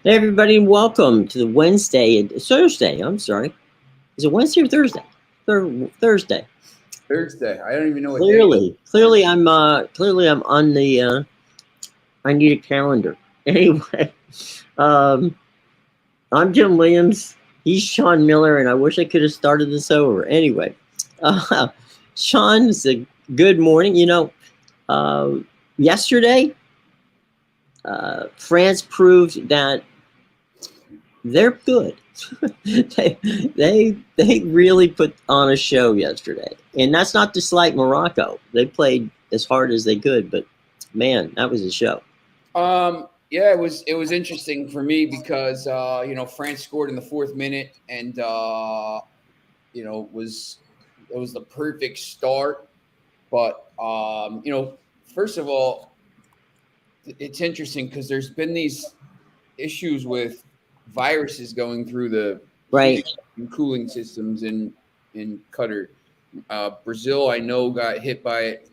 Hey everybody, and welcome to the Thursday. I'm sorry. Is it Wednesday or Thursday? Thursday. Thursday. I don't even know what day. Clearly I'm on the. I need a calendar. Anyway, um, I'm Jim Williams. He's Sean Miller, and I wish I could have started this over. Anyway, uh, Sean, it's a good morning. Uh, yesterday, France proved that they're good. they really put on a show yesterday, and that's not to slight Morocco. They played as hard as they could, but man, that was a show. Yeah, it was interesting for me because France scored in the fourth minute, and it was the perfect start. But first of all, it's interesting because there's been these issues with viruses going through the Right. heating and cooling systems in Qatar. Brazil, I know, got hit by it,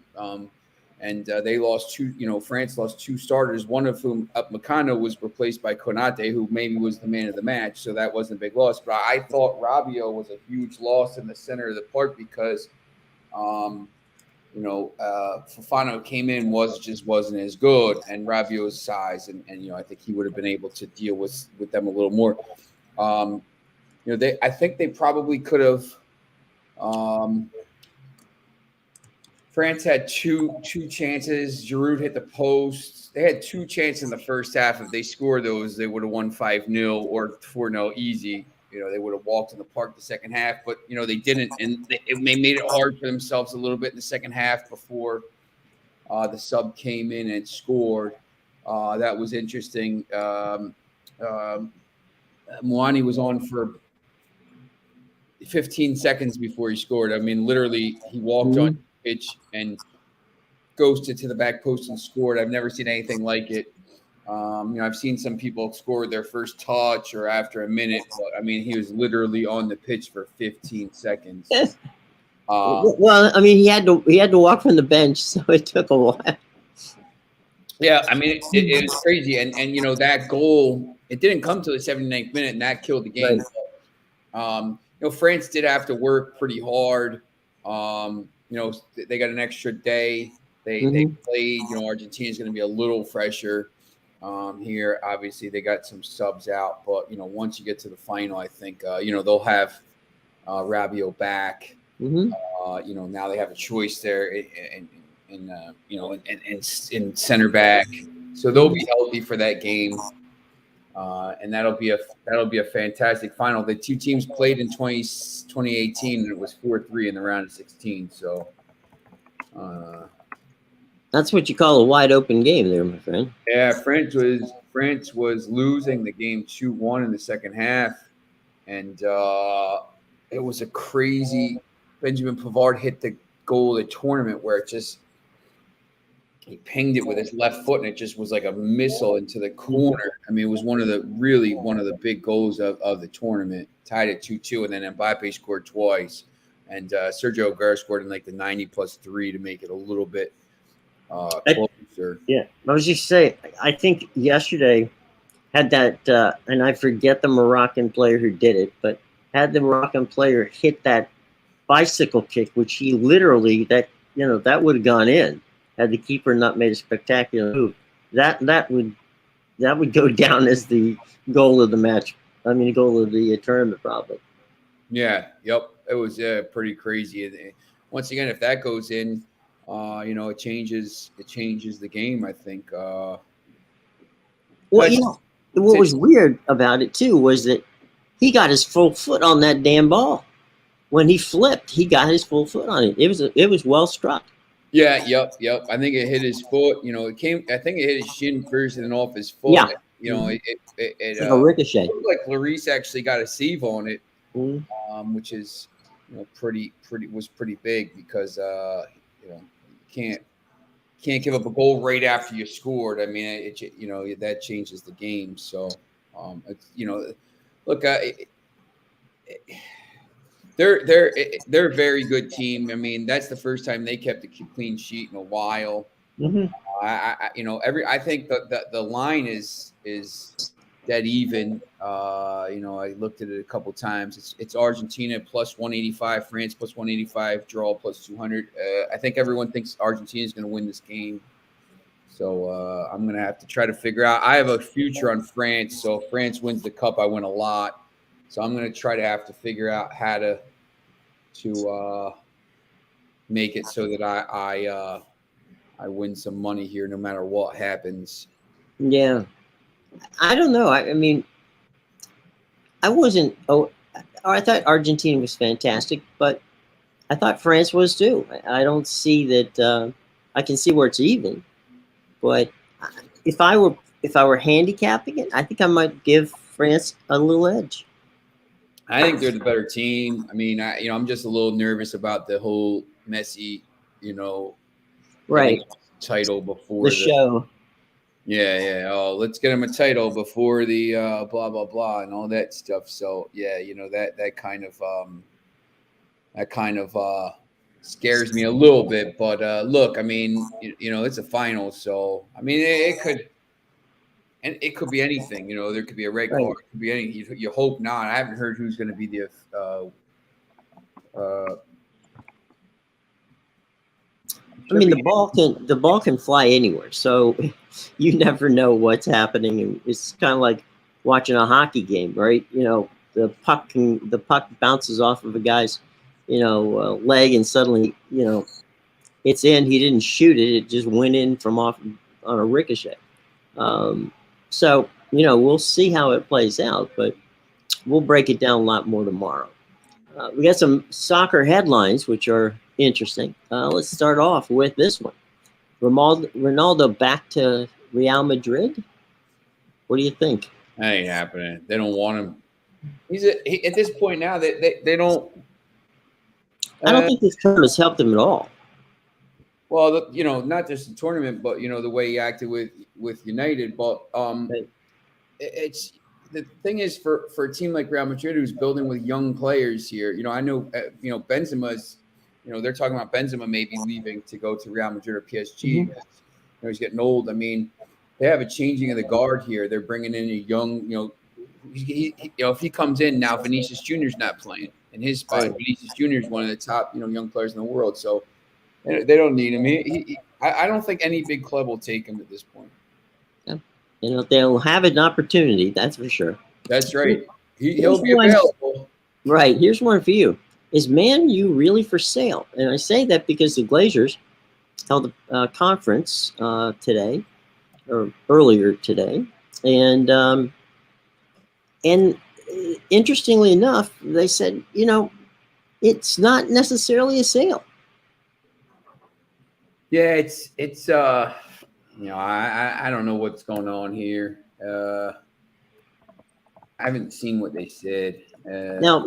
and they lost two. France lost two starters, one of whom, Upamecano, was replaced by Konate, who maybe was the man of the match, so that wasn't a big loss. But I thought Rabiot was a huge loss in the center of the park because, Fofana came in wasn't as good, and Rabiot's size, and I think he would have been able to deal with them a little more. I think they probably could have. France had two chances. Giroud hit the post. They had two chances in the first half. If they scored those, they would have won 5-0 or 4-0 easy. They would have walked in the park the second half, but they didn't, and they made it hard for themselves a little bit in the second half before the sub came in and scored. That was interesting. Moani was on for 15 seconds before he scored. I mean, literally, he walked on pitch and ghosted to the back post and scored. I've never seen anything like it. I've seen some people score their first touch or after a minute, but I mean, he was literally on the pitch for 15 seconds. Well, I mean, he had to walk from the bench, so it took a while. Yeah, I mean, it was crazy, and that goal, it didn't come to the 79th minute, and that killed the game. Right. France did have to work pretty hard. They got an extra day. They played. Argentina's going to be a little fresher here. Obviously, they got some subs out, but once you get to the final, I think they'll have Rabiot back. Now they have a choice there in center back, so they'll be healthy for that game. And that'll be a fantastic final. The two teams played in 2018, and it was 4-3 in the round of 16. So that's what you call a wide open game, there, my friend. Yeah, France was losing the game 2-1 in the second half, and it was a crazy. Benjamin Pavard hit the goal of the tournament where he pinged it with his left foot, and it just was like a missile into the corner. I mean, it was one of the big goals of the tournament. Tied at 2-2, and then Mbappe scored twice, and Sergio Aguero scored in like the 90+3 to make it a little bit closer. Yeah, I was just saying. I think yesterday had that, and I forget the Moroccan player who did it, but had the Moroccan player hit that bicycle kick, which he literally that would have gone in. Had the keeper not made a spectacular move, that would go down as the goal of the match. I mean, the goal of the tournament, probably. Yeah. Yep. It was pretty crazy. Once again, if that goes in, it changes the game, I think. Well, what was weird about it too was that he got his full foot on that damn ball. When he flipped, he got his full foot on it. It was well struck. Yeah, yep. I think it hit his foot. I think it hit his shin first and then off his foot. Yeah. It like a ricochet. Looked like Lloris actually got a save on it, which is pretty big because can't give up a goal right after you scored. I mean, that changes the game. So, look, they're a very good team. I mean, that's the first time they kept a clean sheet in a while. I think the line is dead even. I looked at it a couple times. It's Argentina plus 185, France plus 185, draw plus 200. I think everyone thinks Argentina is going to win this game. So I'm going to have to try to figure out. I have a future on France. So if France wins the cup, I win a lot. So I'm going to have to figure out how to make it so that I win some money here no matter what happens. Yeah. I don't know. I mean, I wasn't. I thought Argentina was fantastic, but I thought France was too. I don't see that. I can see where it's even, but if I were handicapping it, I think I might give France a little edge. I think they're the better team. I mean, I'm just a little nervous about the whole Messi, Right, title before the show. Yeah. Oh, let's get him a title before the blah blah blah and all that stuff. So yeah, that kind of scares me a little bit. But look, I mean, it's a final, so I mean, it could be anything. There could be a red card. It could be anything. You hope not. I haven't heard who's going to be the. I mean, the ball can fly anywhere, so you never know what's happening. And it's kind of like watching a hockey game, right? The puck bounces off of a guy's, leg, and suddenly, it's in. He didn't shoot it; it just went in from off on a ricochet. So we'll see how it plays out, but we'll break it down a lot more tomorrow. We got some soccer headlines, which are interesting. Let's start off with this one. Ronaldo back to Real Madrid. What do you think? That ain't happening. They don't want him. At this point now, they don't. I don't think this term has helped him at all. Well, not just the tournament, but the way he acted with United. But it's the thing is for a team like Real Madrid who's building with young players here. I know Benzema's. They're talking about Benzema maybe leaving to go to Real Madrid or PSG. Mm-hmm. He's getting old. I mean, they have a changing of the guard here. They're bringing in a young. If he comes in now, Vinicius Jr.'s not playing in his spot. Right. Vinicius Jr. is one of the top young players in the world. So they don't need him. I don't think any big club will take him at this point. Yeah. They'll have an opportunity. That's for sure. That's right. He'll be available. Right. Here's one for you. Is Man U really for sale? And I say that because the Glazers held a conference today, or earlier today, and interestingly enough, they said, it's not necessarily a sale. Yeah, it's I don't know what's going on here. I haven't seen what they said. Now,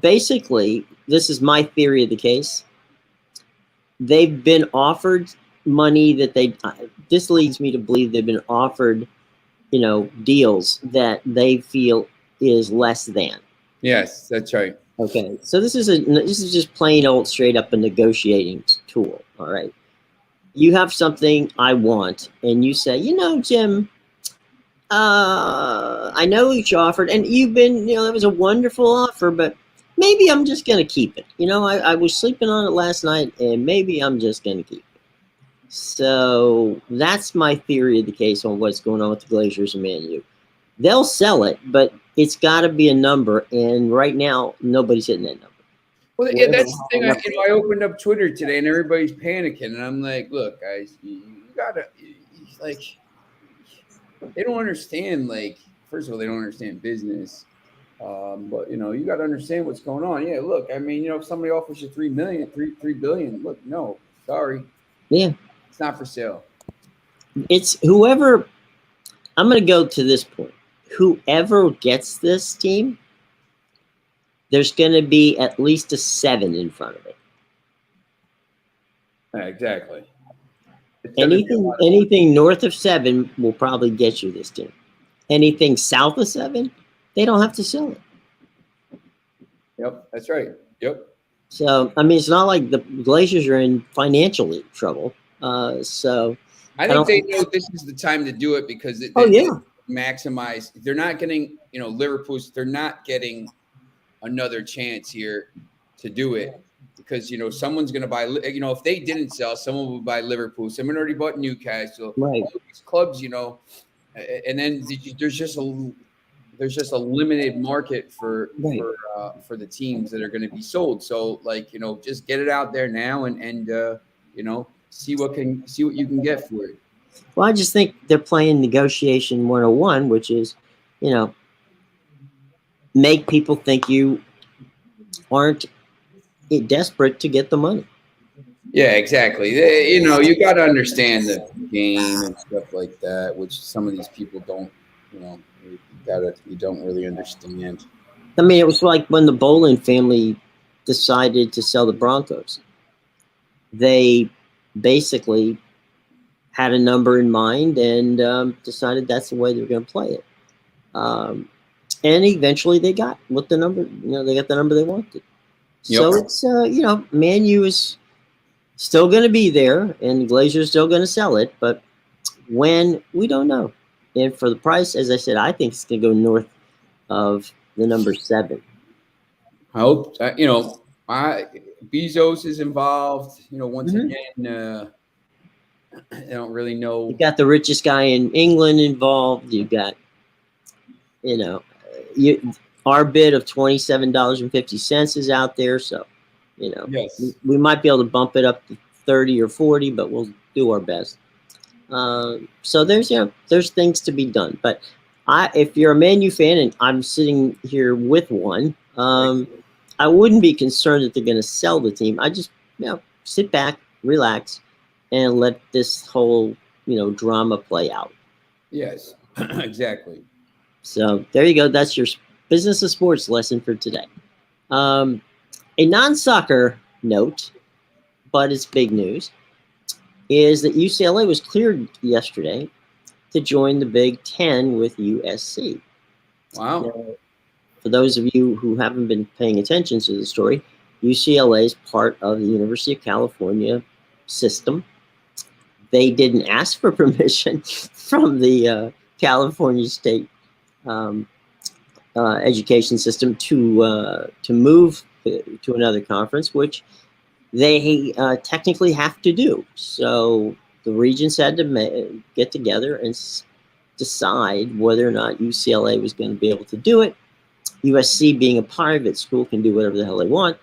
basically, this is my theory of the case. They've been offered money that this leads me to believe they've been offered, deals that they feel is less than. Yes, that's right. Okay. So this is just plain old straight up a negotiating tool. All right. You have something I want and you say, Jim, I know what you offered and you've been, it was a wonderful offer, but maybe I'm just going to keep it. I was sleeping on it last night and maybe I'm just going to keep it. So that's my theory of the case on what's going on with the Glazers and Man U. They'll sell it, but it's got to be a number. And right now, nobody's hitting that number. Well, yeah, that's the thing. I opened up Twitter today and everybody's panicking. And I'm like, look, guys, you got to, they don't understand. First of all, they don't understand business. But you got to understand what's going on. Yeah, look, I mean, if somebody offers you $3 billion, look, no, sorry. Yeah. It's not for sale. It's whoever, I'm going to go to this point. Whoever gets this team, there's going to be at least a 7 in front of it. Exactly. Anything north of 7 will probably get you this team. Anything south of 7, they don't have to sell it. Yep, that's right. Yep. So, I mean, it's not like the Glazers are in financial trouble. So I think they know this is the time to do it because maximize. They're not getting, Liverpool's. They're not getting another chance here to do it because someone's going to buy. If they didn't sell, someone would buy Liverpool. Someone already bought Newcastle. Right. All these clubs, and then there's just a limited market for the teams that are going to be sold. So just get it out there now and see what you can get for it. Well, I just think they're playing negotiation 101, which is, make people think you aren't desperate to get the money. Yeah, exactly. You got to understand the game and stuff like that, which some of these people don't, you don't really understand. I mean, it was like when the Bolin family decided to sell the Broncos. They basically had a number in mind and decided that's the way they were going to play it. And eventually they got what the number, they got the number they wanted. Yep. So it's, Man U is still going to be there and Glazer's still going to sell it. But when, we don't know. And for the price, as I said, I think it's going to go north of the number 7. I hope, Bezos is involved, once again, I don't really know. You got the richest guy in England involved. You got, our bid of $27.50 is out there. So, yes. we might be able to bump it up to 30 or 40, but we'll do our best. So there's things to be done. But if you're a Man U fan and I'm sitting here with one, I wouldn't be concerned that they're going to sell the team. I just, sit back, relax, and let this whole, drama play out. Yes, exactly. So there you go. That's your business of sports lesson for today. A non-soccer note, but it's big news, is that UCLA was cleared yesterday to join the Big Ten with USC. Wow. Now, for those of you who haven't been paying attention to the story, UCLA is part of the University of California system. They didn't ask for permission from the California State education system to move to another conference, which they technically have to do. So the regents had to get together and decide whether or not UCLA was going to be able to do it. USC, being a private school, can do whatever the hell they want,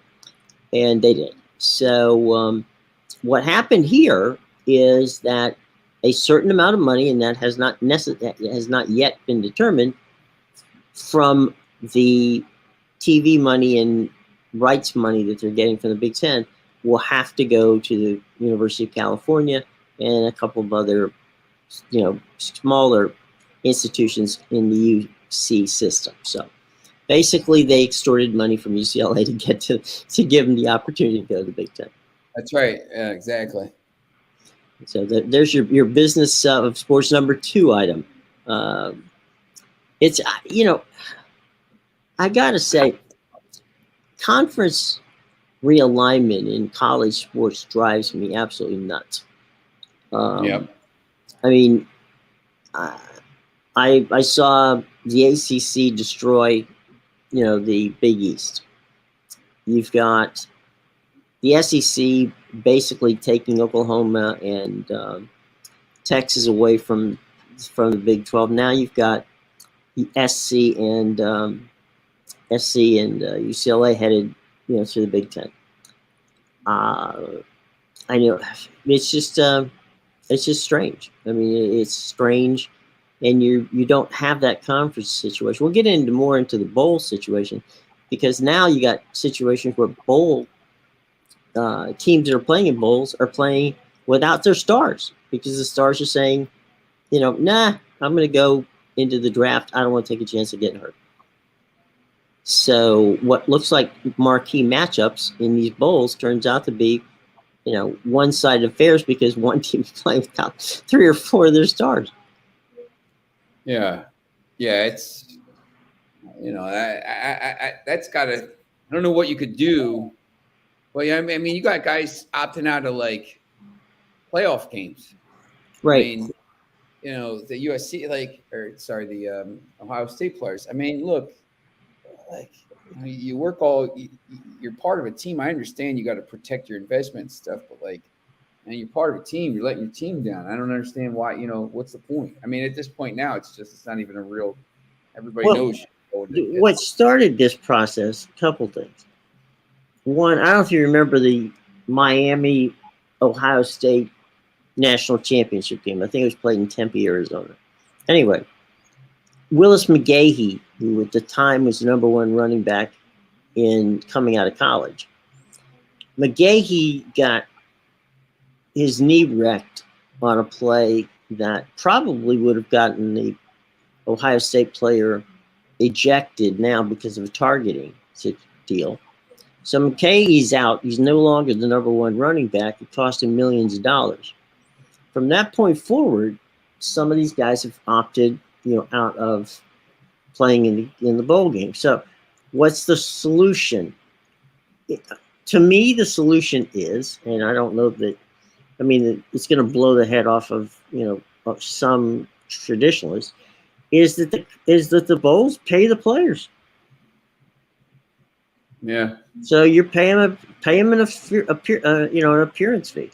and they did. So what happened here is that a certain amount of money, and that has not yet been determined, from the TV money and rights money that they're getting from the Big Ten, will have to go to the University of California and a couple of other, smaller institutions in the UC system. So basically, they extorted money from UCLA to give them the opportunity to go to the Big Ten. That's right. Yeah, exactly. So there's your business of sports number 2 item. It's I gotta say, conference realignment in college sports drives me absolutely nuts. I mean, I saw the ACC destroy, the Big East. You've got the SEC basically taking Oklahoma and Texas away from the Big 12. Now you've got the SC and UCLA headed, to the Big Ten. I know it's just strange. I mean, it's strange, and you don't have that conference situation. We'll get more into the bowl situation, because now you got situations where bowl teams that are playing in bowls are playing without their stars, because the stars are saying, nah, I'm going to go into the draft. I don't want to take a chance of getting hurt. So what looks like marquee matchups in these bowls turns out to be, one-sided affairs, because one team is playing without 3 or 4 of their stars. Yeah. It's, that's gotta. I don't know what you could do. Well, yeah, I mean, you got guys opting out of like playoff games, right? I mean, the USC, the Ohio State players. I mean, look, like you work you're part of a team. I understand you got to protect your investment and stuff, but like, and you're part of a team, you're letting your team down. I don't understand why. What's the point? I mean, at this point now, it's not even a real. Everybody knows. What started this process? A couple things. One, I don't know if you remember the Miami Ohio State national championship game. I think it was played in Tempe, Arizona. Anyway, Willis McGahee, who at the time was the number one running back in coming out of college, McGahee got his knee wrecked on a play that probably would have gotten the Ohio State player ejected now because of a targeting deal. So McGahee's out. He's no longer the number one running back. It cost him millions of dollars. From that point forward, some of these guys have opted, out of playing in the bowl game. So what's the solution? To me, the solution is, and I don't know that, I mean, it's going to blow the head off of, of some traditionalists, is that the bowls pay the players. Yeah. So you're paying an appearance fee.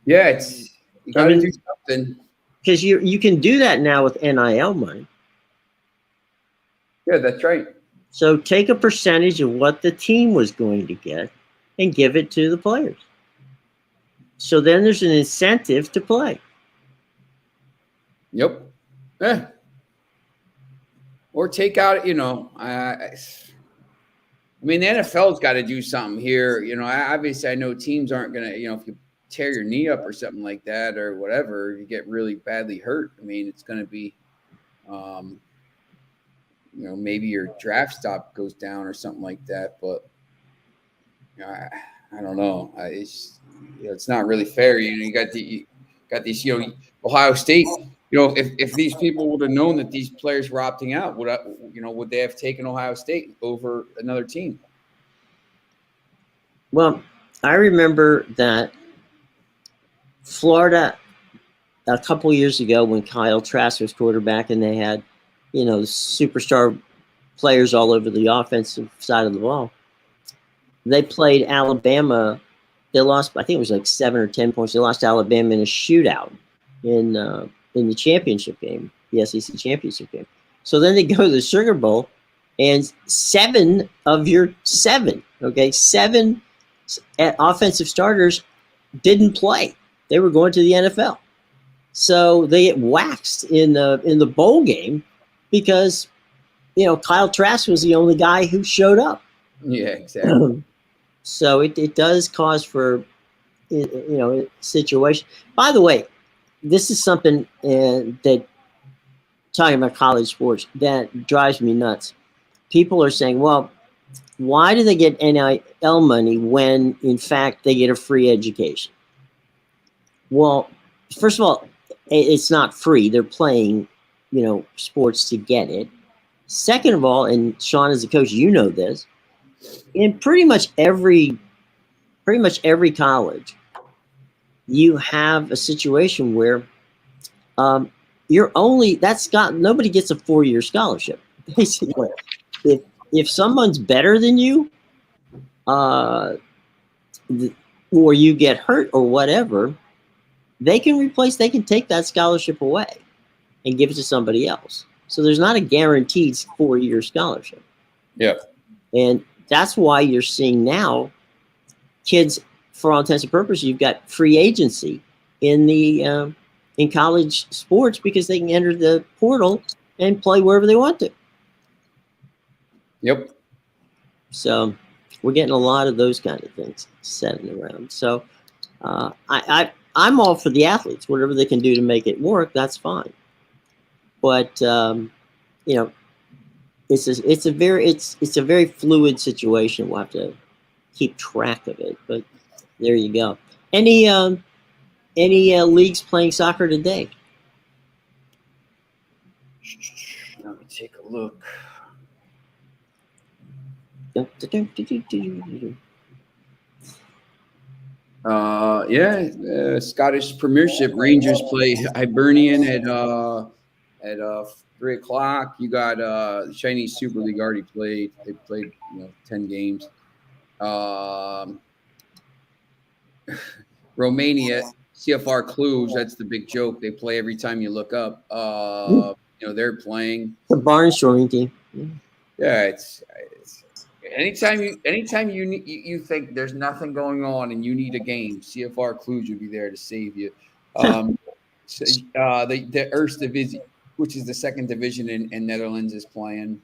Yeah, you got to do something. Because you can do that now with NIL money. Yeah, that's right. So take a percentage of what the team was going to get and give it to the players. So then there's an incentive to play. Yep. Yeah. Or take out, I mean, the NFL's got to do something here. Obviously I know teams aren't going to, if you tear your knee up or something like that or whatever, you get really badly hurt. I mean, it's going to be, maybe your draft stock goes down or something like that. But I don't know. It's not really fair. You got these, Ohio State. If these people would have known that these players were opting out, would they have taken Ohio State over another team? Well, I remember that Florida a couple years ago when Kyle Trask was quarterback and they had, superstar players all over the offensive side of the ball. They played Alabama. They lost, I think it was like 7 or 10 points. They lost Alabama in a shootout in the championship game, the SEC championship game. So then they go to the Sugar Bowl, and 7 offensive starters didn't play. They were going to the NFL. So they get waxed in the bowl game because, Kyle Trask was the only guy who showed up. Yeah, exactly. So it does cause for, a situation. By the way, this is something that, talking about college sports, that drives me nuts. People are saying, well, why do they get NIL money when, in fact, they get a free education? Well, first of all, it's not free. They're playing, sports to get it. Second of all, and Sean, as a coach, this, in pretty much every college, you have a situation where nobody gets a 4-year scholarship. Basically, if someone's better than you, or you get hurt or whatever, they can take that scholarship away and give it to somebody else. So there's not a guaranteed 4-year scholarship. Yeah. And that's why you're seeing now kids, for all intents and purposes, you've got free agency in college sports because they can enter the portal and play wherever they want to. Yep. So we're getting a lot of those kind of things setting around. So I'm all for the athletes. Whatever they can do to make it work, that's fine. But it's a very fluid situation. We'll have to keep track of it. But there you go. Any leagues playing soccer today? Let me take a look. Scottish Premiership. Rangers play Hibernian at 3 o'clock. You got the Chinese Super League already played. They played 10 games. Um, Romania, CFR Cluj. That's the big joke. They play every time you look up. They're playing. The barnstorming team. Yeah, it's anytime you think there's nothing going on and you need a game, CFR Cluj will be there to save you. The Eerste Divisie, which is the second division in Netherlands, is playing.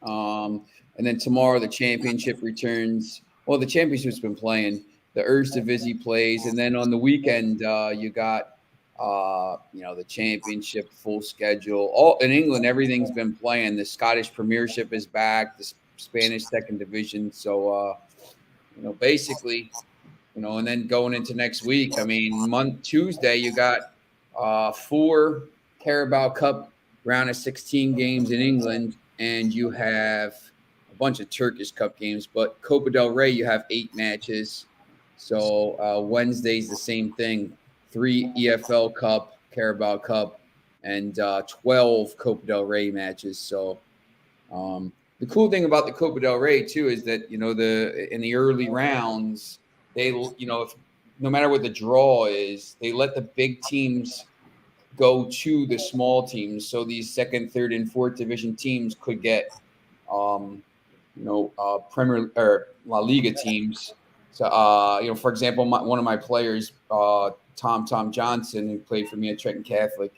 And then tomorrow the championship returns. Well, the championship's been playing. The Eerste Divisie plays, and then on the weekend you got the championship full schedule. All in England, everything's been playing. The Scottish Premiership is back. The Spanish second division. So basically, and then going into next week. I mean, Tuesday you got 4 Carabao Cup round of 16 games in England, and you have a bunch of Turkish Cup games. But Copa del Rey, you have 8 matches. So Wednesday's the same thing: 3 EFL Cup, Carabao Cup, and 12 Copa del Rey matches. So the cool thing about the Copa del Rey too is that in the early rounds they if no matter what the draw is, they let the big teams go to the small teams. So these second, third, and fourth division teams could get Premier or La Liga teams. So for example, one of my players, Tom Johnson, who played for me at Trenton Catholic.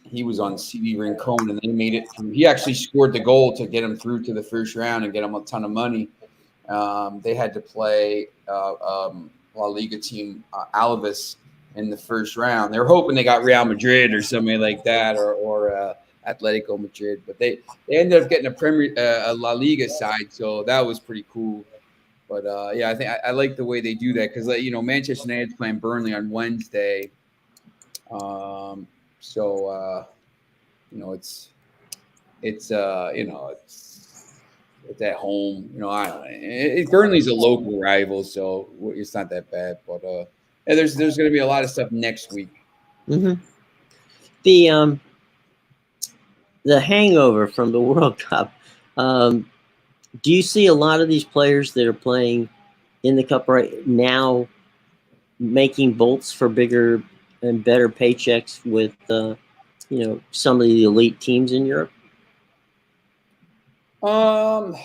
He was on CD Rincon, and they made it through. He actually scored the goal to get him through to the first round and get him a ton of money. They had to play La Liga team Alaves in the first round. They were hoping they got Real Madrid or somebody like that, or Atletico Madrid, but they ended up getting a La Liga side, so that was pretty cool. But I think I like the way they do that because Manchester United's playing Burnley on Wednesday. It's at home. I don't know. Burnley's a local rival, so it's not that bad. But there's going to be a lot of stuff next week. Mm-hmm. The hangover from the World Cup. Do you see a lot of these players that are playing in the cup right now making bolts for bigger and better paychecks with some of the elite teams in Europe? Because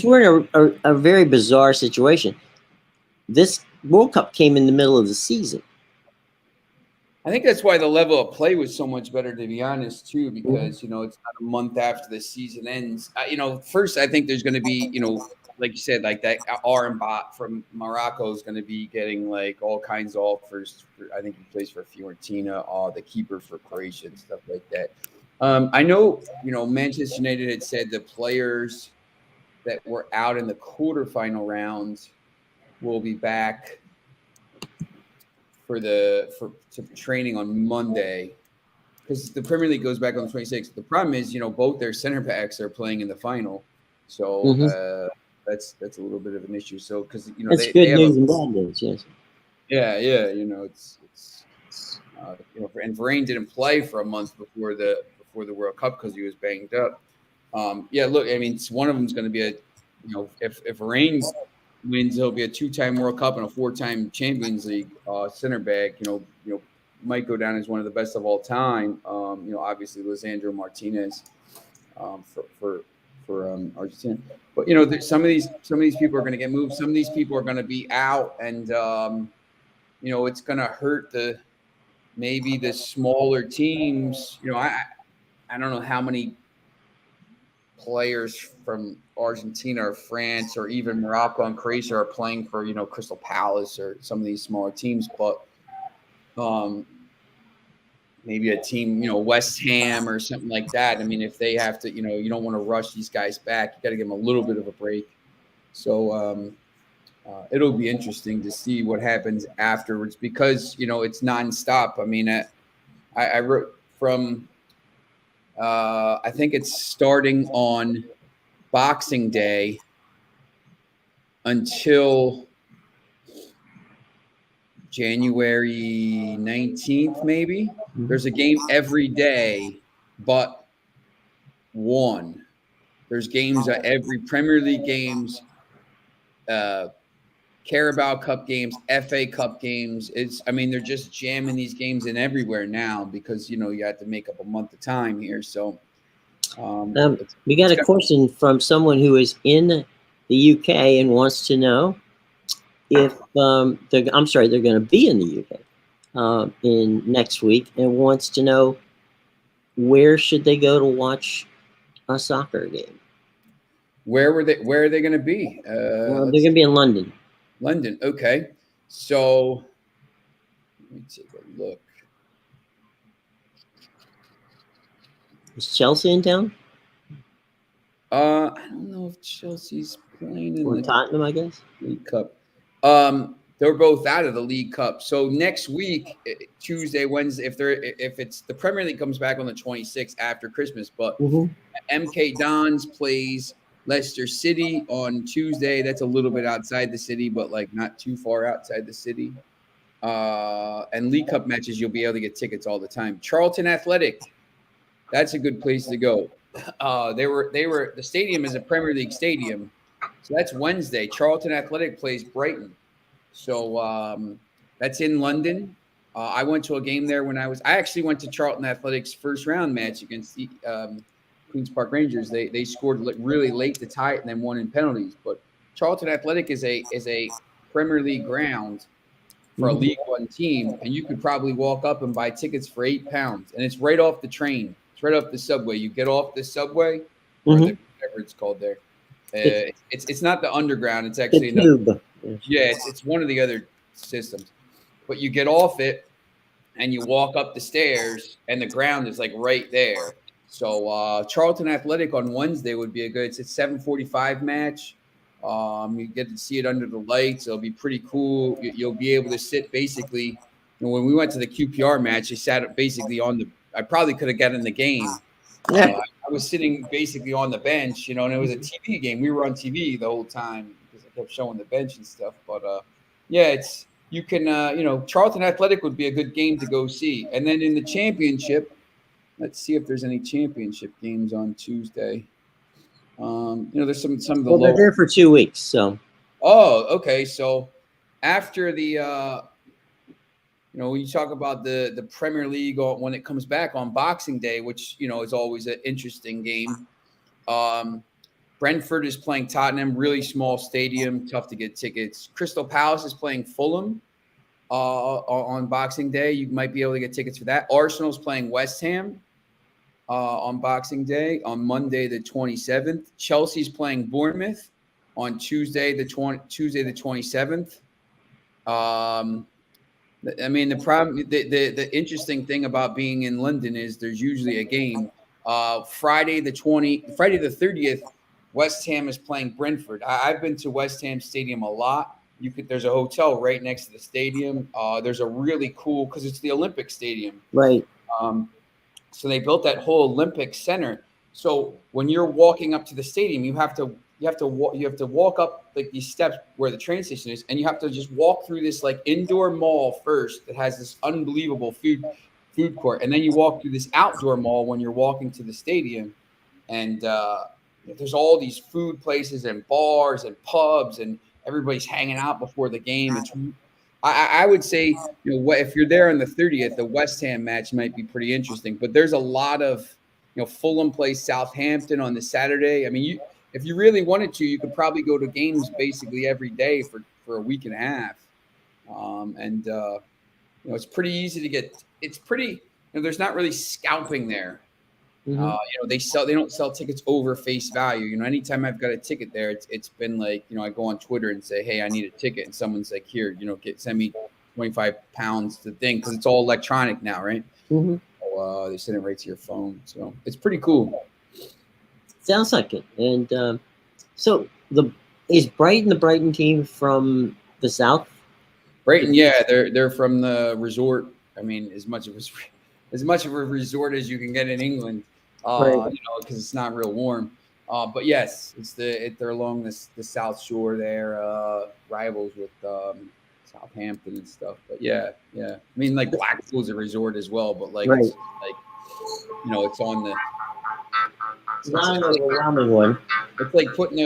we're in a very bizarre situation. This World Cup came in the middle of the season. I think that's why the level of play was so much better, to be honest, too, because, it's not a month after the season ends. First, I think there's going to be, like you said, like that Arenbot from Morocco is going to be getting like all kinds of offers. I think he plays for Fiorentina, the keeper for Croatia and stuff like that. I know, Manchester United had said the players that were out in the quarterfinal rounds will be back for training on Monday, because the Premier League goes back on the 26th. The problem is, both their center backs are playing in the final, so that's a little bit of an issue. So because that's good news and bad news, yes. Yeah, it's and Varane didn't play for a month before the World Cup because he was banged up. Look, I mean, one of them is going to be if Varane wins, he'll be a 2-time World Cup and a 4-time Champions League center back. Might go down as one of the best of all time. Obviously Lisandro Martinez for Argentina. But some of these people are going to get moved. Some of these people are going to be out, and it's going to hurt maybe the smaller teams. I don't know how many players from Argentina or France or even Morocco and Croatia are playing for, Crystal Palace or some of these smaller teams, but maybe a team, West Ham or something like that. I mean, if they have to, you don't want to rush these guys back. You got to give them a little bit of a break. So it'll be interesting to see what happens afterwards because, it's nonstop. I mean, I wrote from I think it's starting on Boxing Day until January 19th, maybe. Mhm. There's a game every day, but one. There's games at every Premier League games, uh, Carabao Cup games, FA Cup games. I mean, they're just jamming these games in everywhere now because you have to make up a month of time here. So We got it's a got question from someone who is in the UK and wants to know if I'm sorry, they're going to be in the UK in next week and wants to know where should they go to watch a soccer game. Where are they going to be? They're Let's going to see. be in London. London. Okay. So let me take a look. Is Chelsea in town I don't know if Chelsea's playing in or the Tottenham? I guess. League Cup. They're both out of the League Cup. So next week, Tuesday, Wednesday, if it's the Premier League comes back on the 26th after Christmas, but Mm-hmm. MK Dons plays Leicester City on Tuesday. That's a little bit outside the city, but like not too far outside the city. And League Cup matches, you'll be able to get tickets all the time. Charlton Athletic, that's a good place to go. The stadium is a Premier League stadium, so that's Wednesday. Charlton Athletic plays Brighton, so that's in London. I went to a game there when I actually went to Charlton Athletic's first round match against the Queens Park Rangers. They scored really late to tie it and then won in penalties. But Charlton Athletic is a Premier League ground for a Mm-hmm. League One team, and you could probably walk up and buy tickets for £8, and it's right off the train. It's right off the subway. You get off the subway, or Mm-hmm. whatever it's called there. It's not the underground. It's The actually another. tube. Yeah, it's one of the other systems. But you get off it, and you walk up the stairs, and the ground is like right there. So Charlton Athletic on Wednesday would be it's a 7:45 match. You get to see it under the lights. It'll be pretty cool. You'll be able to sit basically. When we went to the QPR match, I sat basically on the. I probably could have gotten the game. Yeah. I was sitting basically on the bench, and it was a TV game. We were on TV the whole time because I kept showing the bench and stuff. But yeah, you can Charlton Athletic would be a good game to go see. And then in the championship, let's see if there's any championship games on Tuesday. There's some of the They're lower. there for 2 weeks, so. Oh, okay. So after the when you talk about the Premier League when it comes back on Boxing Day, which is always an interesting game. Brentford is playing Tottenham, really small stadium, tough to get tickets. Crystal Palace is playing Fulham on Boxing Day. You might be able to get tickets for that. Arsenal's playing West Ham on Boxing Day on Monday the 27th. Chelsea's playing Bournemouth on Tuesday the 27th. I mean, the interesting thing about being in London is there's usually a game. Friday the 30th, West Ham is playing Brentford. I've been to West Ham Stadium a lot. There's a hotel right next to the stadium. There's a really cool because it's the Olympic Stadium. Right. So they built that whole Olympic Center. So when you're walking up to the stadium, you have to walk up like these steps where the train station is, and you have to just walk through this like indoor mall first that has this unbelievable food court, and then you walk through this outdoor mall when you're walking to the stadium, and there's all these food places and bars and pubs, and everybody's hanging out before the game. I would say, if you're there on the 30th, the West Ham match might be pretty interesting. But there's a lot of, Fulham plays Southampton on the Saturday. I mean, if you really wanted to, you could probably go to games basically every day for a week and a half. It's pretty easy to get. It's pretty. There's not really scalping there. Mm-hmm. They don't sell tickets over face value. Anytime I've got a ticket there, it's been like, I go on Twitter and say, hey, I need a ticket. And someone's like, here, send me £25 the thing. Cause it's all electronic now. Right. Mm-hmm. So, they send it right to your phone. So it's pretty cool. Sounds like it. And so is Brighton the Brighton team from the South? Brighton. Yeah. They're from the resort. I mean, as much of a resort as you can get in England. Right. Because it's not real warm. But yes, they're along the South Shore there, rivals with Southampton and stuff. But yeah. I mean, like Blackpool's a resort as well, but like Right. it's like it's on the. It's not an overwhelming one. It's like putting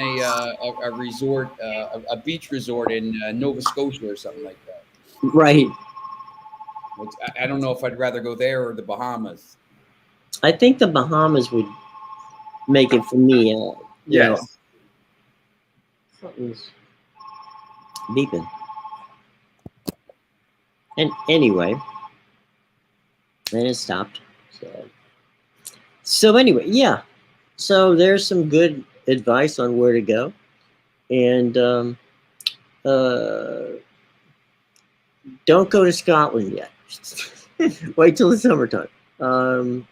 a resort, a beach resort in Nova Scotia or something like that. Right. I don't know if I'd rather go there or the Bahamas. I think the Bahamas would make it for me. You know, something's beeping. And anyway, then it stopped. So anyway, yeah. So there's some good advice on where to go, and don't go to Scotland yet. Wait till the summertime.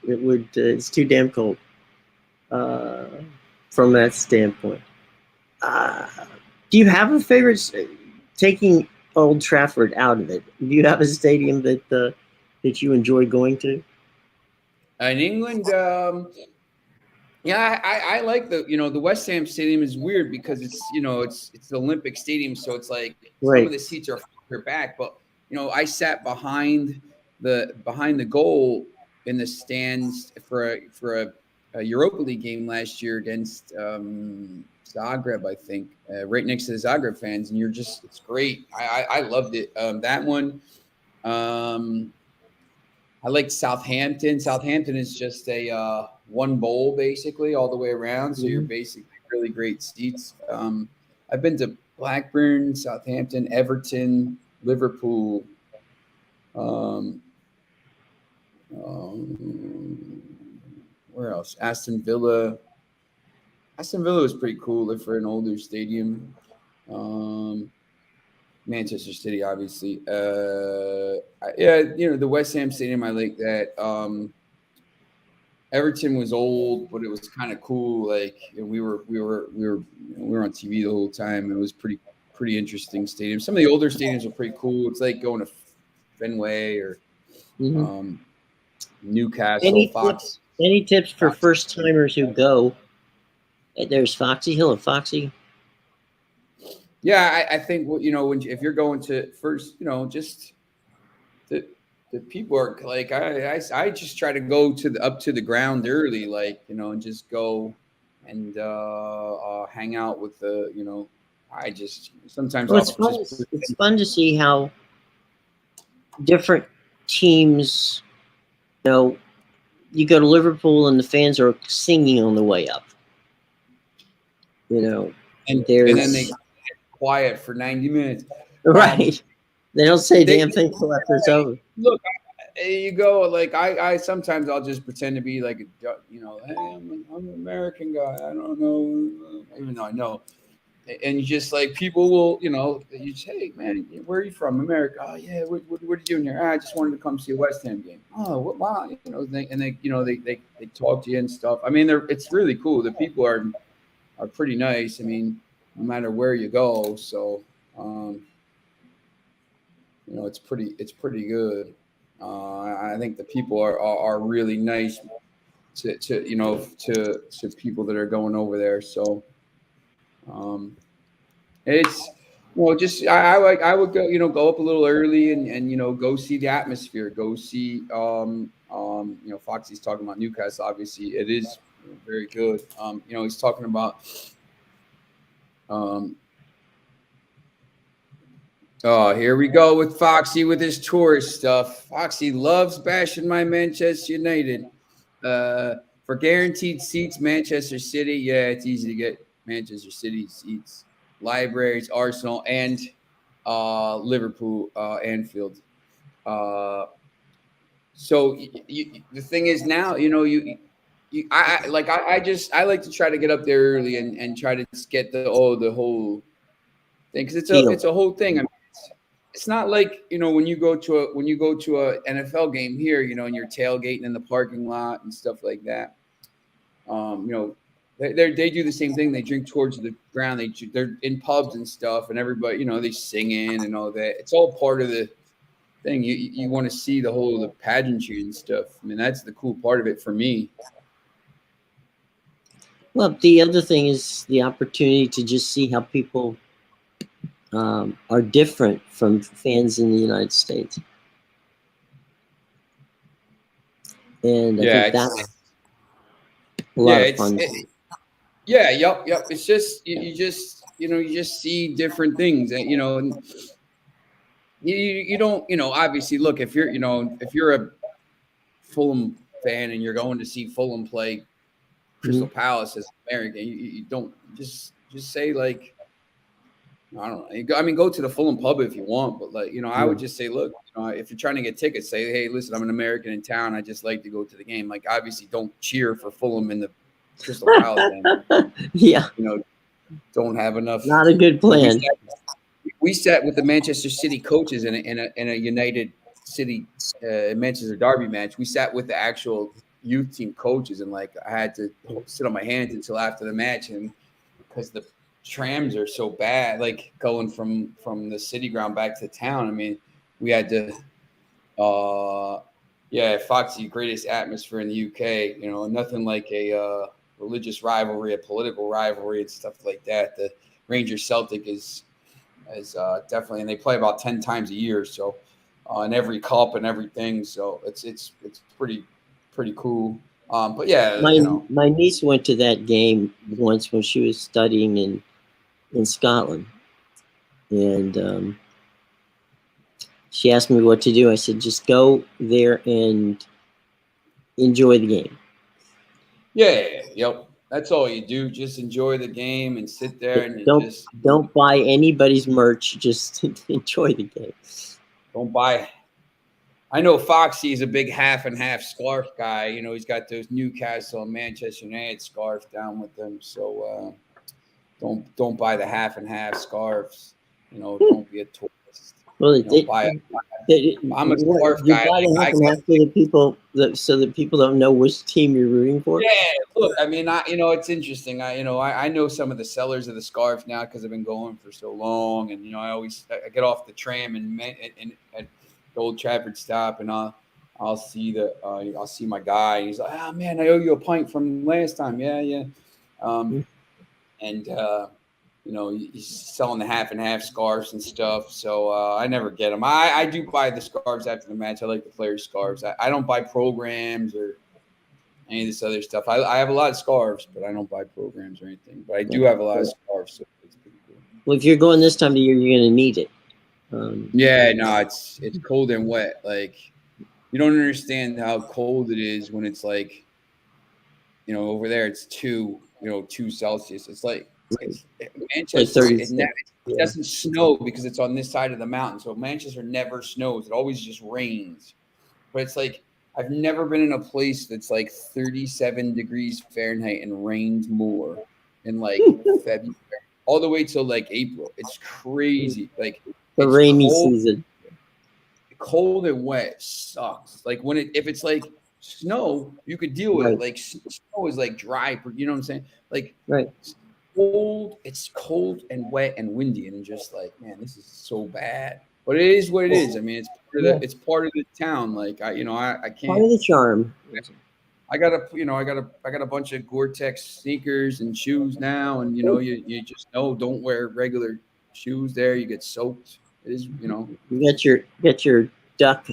It's too damn cold from that standpoint. Do you have a favorite? Taking Old Trafford out of it, do you have a stadium that you enjoy going to? In England, yeah, I like the West Ham Stadium is weird because it's the Olympic Stadium, so it's like some of the seats are further back, but I sat behind the goal in the stands for a Europa League game last year against Zagreb, I think, right next to the Zagreb fans, and it's great. I loved it. That one. I like Southampton. Southampton is just a one bowl basically all the way around, so you're basically really great seats. I've been to Blackburn, Southampton, Everton, Liverpool. Where else? Aston Villa. Aston Villa was pretty cool for an older stadium. Manchester City, obviously. Yeah, the West Ham Stadium, I like that. Everton was old, but it was kind of cool. Like we were on TV the whole time. It was pretty interesting stadium. Some of the older stadiums are pretty cool. It's like going to Fenway or Newcastle. Any tips for first timers who go? There's Foxy Hill and Foxy. Yeah, I think if you're going to first, just the people are like I just try to go up to the ground early, like and just go and hang out with the I just sometimes it's fun to see how different teams. You go to Liverpool and the fans are singing on the way up. And then they get quiet for 90 minutes. Right. They don't say damn thing till after it's over. Look, you go like I sometimes I'll just pretend to be like hey, I'm an American guy. I don't know, even though I know. And just like people will, you say, hey man, where are you from? America. Oh yeah, what are you doing here? I just wanted to come see a West Ham game. Oh, wow, they talk to you and stuff. I mean, it's really cool. The people are pretty nice. I mean, no matter where you go. So, it's pretty good. I think the people are really nice to people that are going over there. So, it's just I would go go up a little early and go see the atmosphere. Go see Foxy's talking about Newcastle. Obviously, it is very good. He's talking about. Oh, here we go with Foxy with his tourist stuff. Foxy loves bashing my Manchester United. For guaranteed seats, Manchester City. Yeah, it's easy to get Manchester City seats. Libraries, Arsenal, and Liverpool, Anfield. So the thing is now, I like to try to get up there early and try to get the whole thing because it's a whole thing. I mean, it's not like when you go to a NFL game here, and you're tailgating in the parking lot and stuff like that. They do the same thing. They drink towards the ground. They're in pubs and stuff, and everybody they sing in and all that. It's all part of the thing. You want to see the pageantry and stuff. I mean, that's the cool part of it for me. Well, the other thing is the opportunity to just see how people are different from fans in the United States. And I think that's a lot of fun. Yep. It's just you just you just see different things, and and you don't obviously look if you're a Fulham fan and you're going to see Fulham play Crystal Palace as an American, you don't just say like I don't know. I mean, go to the Fulham pub if you want, but like I would just say, look, if you're trying to get tickets, say, hey, listen, I'm an American in town. I just like to go to the game. Like, obviously, don't cheer for Fulham in the Crystal Palace game. Yeah, don't have enough. Not a good plan. We sat with the Manchester City coaches in a United City Manchester Derby match. We sat with the actual youth team coaches, and like I had to sit on my hands until after the match, and because the trams are so bad, like going from the city ground back to town. I mean, we had to Foxy, greatest atmosphere in the UK, nothing like a religious rivalry, a political rivalry and stuff like that. The Rangers Celtic is definitely, and they play about 10 times a year, so in every cup and everything, so it's pretty cool. But yeah, my niece went to that game once when she was studying in Scotland, and she asked me what to do. I said, just go there and enjoy the game. Yep. That's all you do. Just enjoy the game and sit there and don't buy anybody's merch. Just enjoy the game. Don't buy. I know Foxy is a big half and half scarf guy. He's got those Newcastle and Manchester United scarf down with them. So don't buy the half and half scarves. Don't be a tourist. Well, I'm a scarf guy. You buy the half and half for the people so that people don't know which team you're rooting for. Yeah, look, I mean, it's interesting. I know some of the sellers of the scarf now because I've been going for so long, and I get off the tram and at the Old Trafford stop, and I'll see I'll see my guy. He's like, oh man, I owe you a pint from last time. Yeah. He's selling the half and half scarves and stuff. So I never get them. I do buy the scarves after the match. I like the players' scarves. I don't buy programs or any of this other stuff. I have a lot of scarves, but I don't buy programs or anything. But I do have a lot of scarves, so it's pretty cool. Well, if you're going this time of year, you're going to need it. It's cold and wet. Like, you don't understand how cold it is when it's like, over there it's 2 Celsius. It's like Manchester. It doesn't snow because it's on this side of the mountain. So Manchester never snows. It always just rains. But it's like I've never been in a place that's like 37 degrees Fahrenheit and rains more in like February all the way till like April. It's crazy. Like the rainy season. Cold and wet sucks. Like if it's like snow, you could deal with it. Like snow is like dry. You know what I'm saying? Like cold. It's cold and wet and windy, and just like, man, this is so bad. But it is what it is. I mean, it's part of the town. Like I can't. Part of the charm. I got a bunch of Gore-Tex sneakers and shoes now, and you just don't wear regular shoes there. You get soaked. It is You get your duck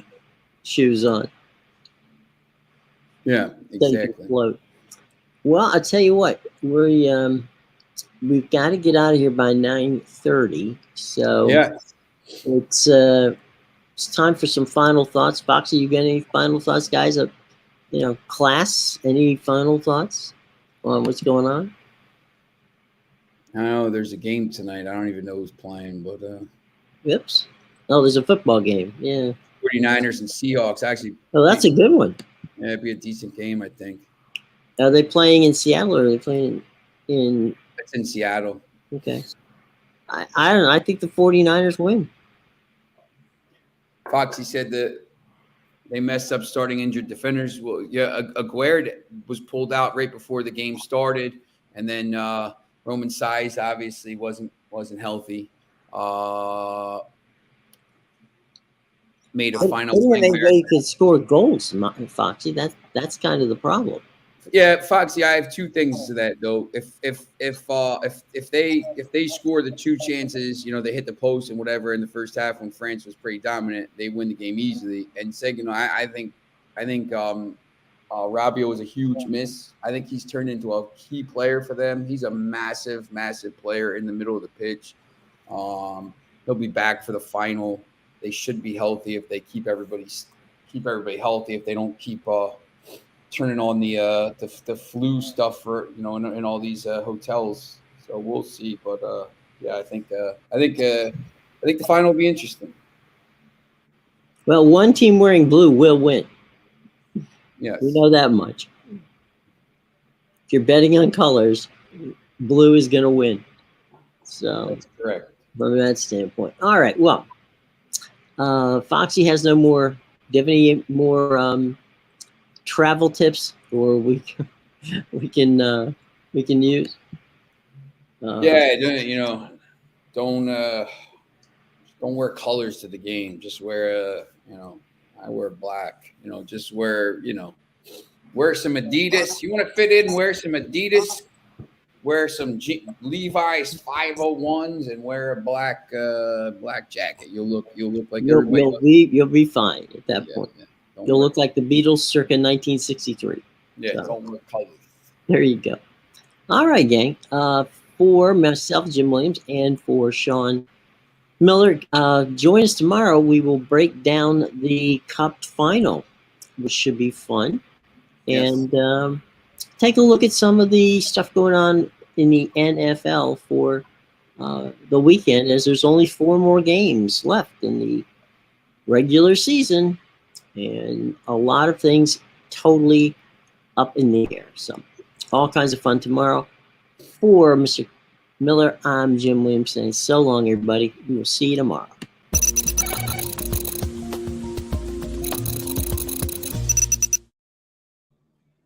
shoes on. Yeah, exactly. Float. Well, I tell you what, we've got to get out of here by 9:30. So it's time for some final thoughts. Foxy, you got any final thoughts, guys? Class, any final thoughts on what's going on? Oh, there's a game tonight. I don't even know who's playing, but Oops. Oh, there's a football game. Yeah. 49ers and Seahawks, actually. Oh, that's a good one. Yeah, it'd be a decent game, I think. Are they playing in Seattle or are they playing in? It's in Seattle. Okay. I don't know. I think the 49ers win. Foxy said that they messed up starting injured defenders. Well, yeah, Aguerd was pulled out right before the game started, and then Roman Saiz obviously wasn't healthy. Made a final play. They could score goals, Foxy. That's kind of the problem. Yeah, Foxy. I have two things to that though. If they score the two chances, they hit the post and whatever in the first half when France was pretty dominant, they win the game easily. And second, I think Rabiot was a huge miss. I think he's turned into a key player for them. He's a massive, massive player in the middle of the pitch. He'll be back for the final. They should be healthy if they keep everybody healthy. If they don't keep turning on the flu stuff for in all these hotels. So we'll see. But yeah, I think the final will be interesting. Well, one team wearing blue will win. Yes. We know that much. If you're betting on colors, blue is going to win. So that's correct. From that standpoint. All right. Well, Foxy has no more. Do you have any more travel tips, or we can use? Yeah, don't wear colors to the game. Just wear I wear black. Just wear some Adidas. You want to fit in, wear some Adidas. Wear some Levi's 501s and wear a black jacket. You'll look like everybody. You'll be fine at that point. Yeah. You'll look like the Beatles circa 1963. Yeah, so. Don't wear colors. There you go. All right, gang. For myself, Jim Williams, and for Sean Miller, join us tomorrow. We will break down the Cup final, which should be fun, and take a look at some of the stuff going on in the NFL for the weekend, as there's only 4 more games left in the regular season, and a lot of things totally up in the air. So all kinds of fun tomorrow. For Mr. Miller, I'm Jim Williams saying so long, everybody. We will see you tomorrow.